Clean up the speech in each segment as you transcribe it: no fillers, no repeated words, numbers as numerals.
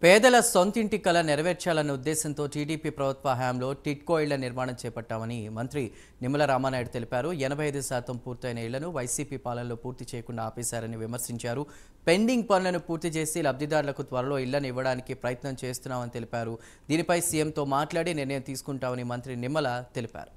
పేదల సొంతింటి కల నెరవేర్చాలన్న ఉద్దేశంతో టీడీపీ ప్రభుత్వ హయాంలో టిడ్కో ఇళ్ల నిర్మాణం చేపట్టామని మంత్రి నిమ్మల రామానాయుడు తెలిపారు. 85% పూర్తయిన ఇళ్లను వైసీపీ పాలనలో పూర్తి చేయకుండా ఆపేశారని విమర్శించారు. పెండింగ్ పనులను పూర్తి చేసి లబ్ధిదారులకు త్వరలో ఇళ్లను ఇవ్వడానికి ప్రయత్నం చేస్తున్నామని తెలిపారు. దీనిపై సీఎంతో మాట్లాడి నిర్ణయం తీసుకుంటామని మంత్రి నిమ్మల తెలిపారు.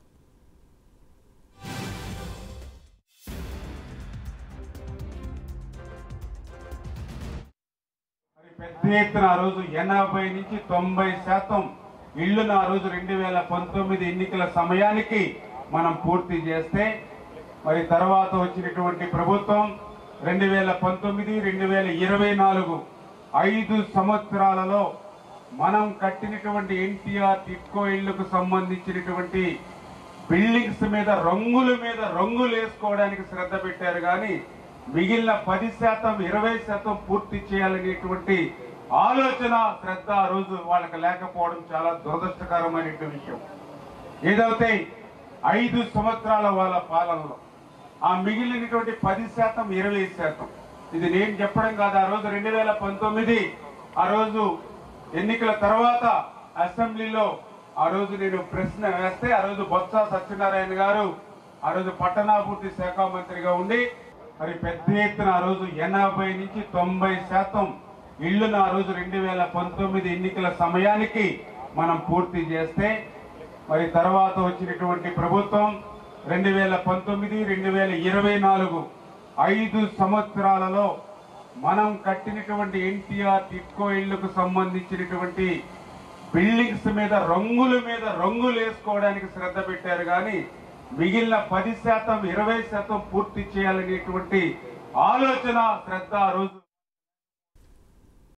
పెద్ద ఎత్తున ఆ రోజు 80 నుంచి 90% ఇళ్లను ఆ రోజు 2019 ఎన్నికల సమయానికి మనం పూర్తి చేస్తే మరి తర్వాత వచ్చినటువంటి ప్రభుత్వం 2019, 2024 5 సంవత్సరాలలో మనం కట్టినటువంటి ఎన్టీఆర్ టిడ్కో ఇళ్లకు సంబంధించినటువంటి బిల్డింగ్స్ మీద రంగులు వేసుకోవడానికి శ్రద్ధ పెట్టారు. కానీ మిగిలిన 10%, 20% పూర్తి చేయాలనేటువంటి ఆలోచన శ్రద్ధ ఆ రోజు వాళ్ళకి లేకపోవడం చాలా దురదృష్టకరమైనటువంటి విషయం. ఏదైతే 5 సంవత్సరాల వాళ్ళ పాలనలో ఆ మిగిలినటువంటి 10%, 20% ఇది నేను చెప్పడం కాదు. ఆ రోజు 2019 ఆ రోజు ఎన్నికల తర్వాత అసెంబ్లీలో ఆ రోజు నేను ప్రశ్న వేస్తే ఆ రోజు బొత్స సత్యనారాయణ గారు ఆ రోజు పట్టణాభివృద్ధి శాఖ మంత్రిగా ఉండి మరి పెద్ద ఎత్తున ఆ రోజు 80 నుంచి 90% ఇళ్లను ఆ రోజు 2019 ఎన్నికల సమయానికి మనం పూర్తి చేస్తే మరి తర్వాత వచ్చినటువంటి ప్రభుత్వం 2019, 2024 5 సంవత్సరాలలో మనం కట్టినటువంటి ఎన్టీఆర్ టిడ్కో ఇళ్లకు సంబంధించినటువంటి బిల్డింగ్స్ మీద రంగులు వేసుకోవడానికి శ్రద్ధ పెట్టారు. కానీ మిగిలిన 10%, 20% పూర్తి చేయాలనేటువంటి ఆలోచన శ్రద్ధ ఆ రోజు